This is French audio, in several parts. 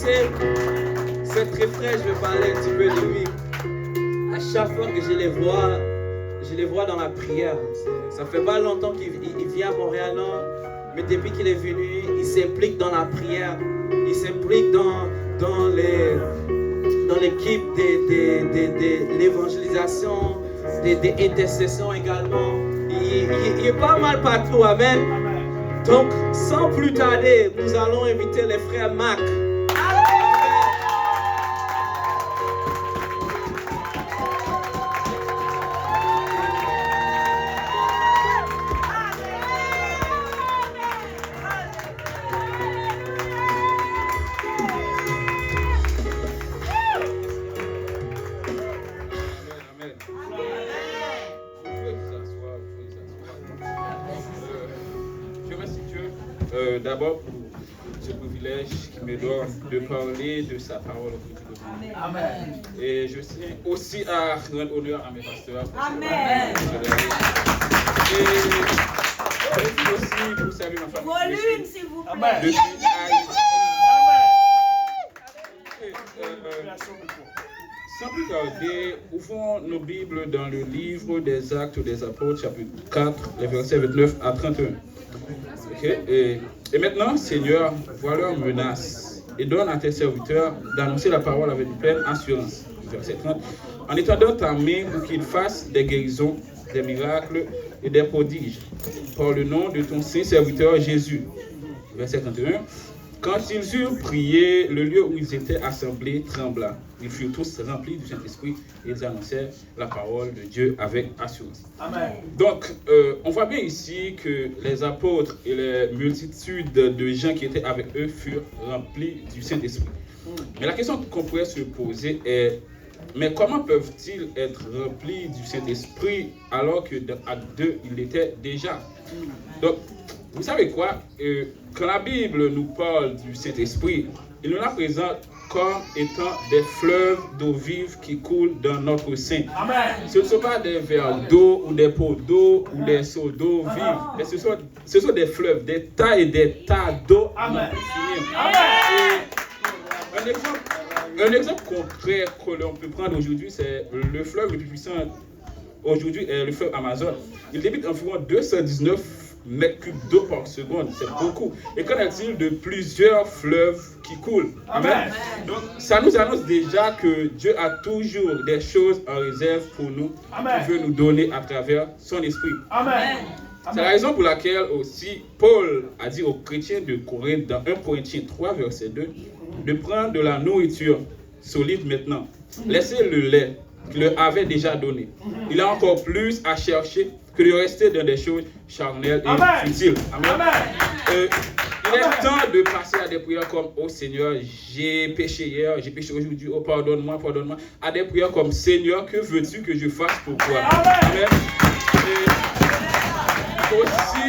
C'est très frais, je vais parler un petit peu de lui. À chaque fois que je les vois dans la prière. Ça fait pas longtemps qu'il vient à Montréal, non? Mais depuis qu'il est venu, il s'implique dans la prière. Il s'implique dans l'équipe de l'évangélisation, des intercessions également. Il est pas mal partout, amen. Donc, sans plus tarder, nous allons inviter les frères Mac. D'abord pour ce privilège qui me donne de parler de sa parole aujourd'hui. Amen. Et je tiens aussi à rendre honneur à mes pasteurs. Amen. Et je suis aussi pour servir ma famille. Volume, s'il vous plaît. Amen. Sans plus tarder, ouvrons nos Bibles dans le livre des Actes des Apôtres, chapitre 4, les versets 29 à 31. Okay. Et maintenant, Seigneur, vois leurs menaces et donne à tes serviteurs d'annoncer la parole avec une pleine assurance. Verset 30. En étendant ta main pour qu'ils fassent des guérisons, des miracles et des prodiges, par le nom de ton saint serviteur Jésus. Verset 31. Quand ils eurent prié, le lieu où ils étaient assemblés trembla. Ils furent tous remplis du Saint-Esprit et ils annoncèrent la parole de Dieu avec assurance. Amen. Donc, on voit bien ici que les apôtres et les multitudes de gens qui étaient avec eux furent remplis du Saint-Esprit. Mais la question qu'on pourrait se poser est, mais comment peuvent-ils être remplis du Saint-Esprit alors que dans Acte 2, ils l'étaient déjà? Donc, vous savez quoi? Quand la Bible nous parle du Saint-Esprit, il nous la présente comme étant des fleuves d'eau vive qui coulent dans notre sein. Amen. Ce ne sont pas des verres d'eau ou des pots d'eau ou des seaux d'eau vive, mais ce sont des fleuves, des tas et des tas d'eau. Amen. Un exemple concret que l'on peut prendre aujourd'hui, c'est le fleuve le plus puissant aujourd'hui est le fleuve Amazon. Il débite environ 219 mètres cubes d'eau par seconde, c'est beaucoup. Et qu'en est-il de plusieurs fleuves qui coulent? Amen. Donc, ça nous annonce déjà que Dieu a toujours des choses en réserve pour nous, qu'il veut nous donner à travers son esprit. Amen. C'est la raison pour laquelle aussi Paul a dit aux chrétiens de Corinthe dans 1 Corinthiens 3, verset 2, de prendre de la nourriture solide maintenant. Laissez le lait qu'il leur avait déjà donné. Il a encore plus à chercher que de rester dans des choses charnelles et futiles. Amen. Il est temps de passer à des prières comme « Oh Seigneur, j'ai péché hier, j'ai péché aujourd'hui, oh pardonne-moi, pardonne-moi » à des prières comme « Seigneur, que veux-tu que je fasse pour toi ?» Amen. Et aussi,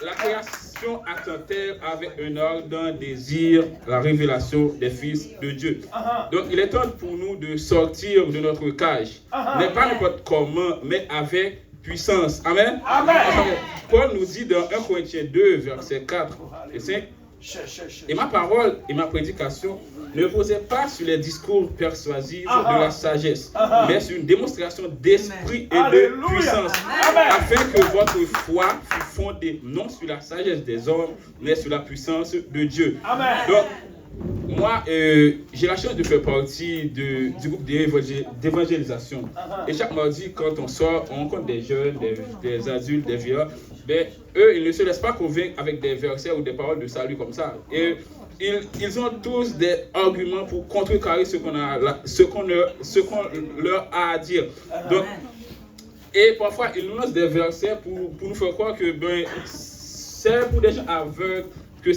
la création attend-elle avec un ardent désir la révélation des fils de Dieu. Donc, il est temps pour nous de sortir de notre cage. Mais pas n'importe comment, mais avec puissance. Amen. Amen. Paul nous dit dans 1 Corinthiens 2, versets 4 et 5, et ma parole et ma prédication ne reposaient pas sur les discours persuasifs de la sagesse, mais sur une démonstration d'esprit et de puissance, afin que votre foi fût fondée non sur la sagesse des hommes, mais sur la puissance de Dieu. Amen. Donc, moi, j'ai la chance de faire partie du groupe d'évangélisation. Et chaque mardi, quand on sort, on rencontre des jeunes, des adultes, des vieux. Mais eux, ils ne se laissent pas convaincre avec des versets ou des paroles de salut comme ça. Et ils ont tous des arguments pour contrecarrer ce qu'on leur a à dire. Donc, et parfois, ils nous lancent des versets pour nous faire croire que c'est pour des gens aveugles que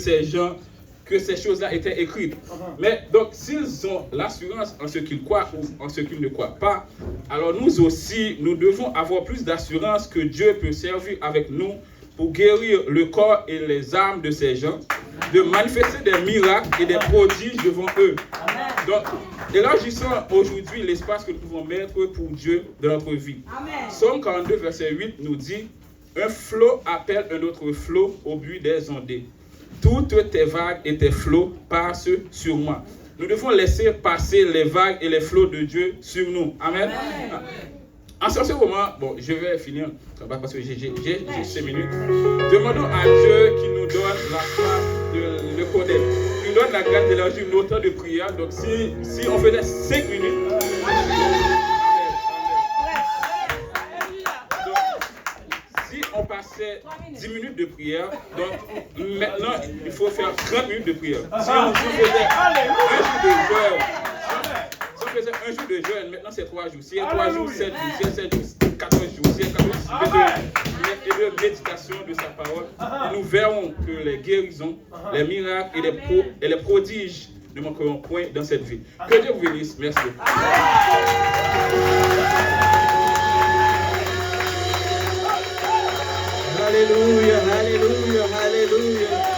ces choses-là étaient écrites. Mais donc, s'ils ont l'assurance en ce qu'ils croient ou en ce qu'ils ne croient pas, alors nous aussi, nous devons avoir plus d'assurance que Dieu peut servir avec nous pour guérir le corps et les âmes de ces gens, de manifester des miracles et des prodiges devant eux. Donc, élargissons aujourd'hui l'espace que nous pouvons mettre pour Dieu dans notre vie. Psaume 42, verset 8 nous dit « Un flot appelle un autre flot au but des ondées. Toutes tes vagues et tes flots passent sur moi. nous devons laisser passer les vagues et les flots de Dieu sur nous. Amen. En ce moment, bon, je vais finir parce que j'ai 5 minutes. Demandons à Dieu qu'il nous donne la grâce de le connaître. Il nous donne la grâce d'élargir nos temps de prière. Donc, si on faisait 5 minutes, si on passait 10 minutes de prière, donc maintenant, il faut faire 30 minutes de prière. Si on faisait un jour de jeûne, maintenant c'est 3 jours. Si il y a 3 jours, 7 jours, si il y a 7 jours, 14 jours, si il y a 14 jours de méditation de sa parole, et nous verrons que les guérisons, les miracles et les prodiges ne manqueront point dans cette vie. Que Dieu vous bénisse. Merci. Alléluia, alléluia, alléluia.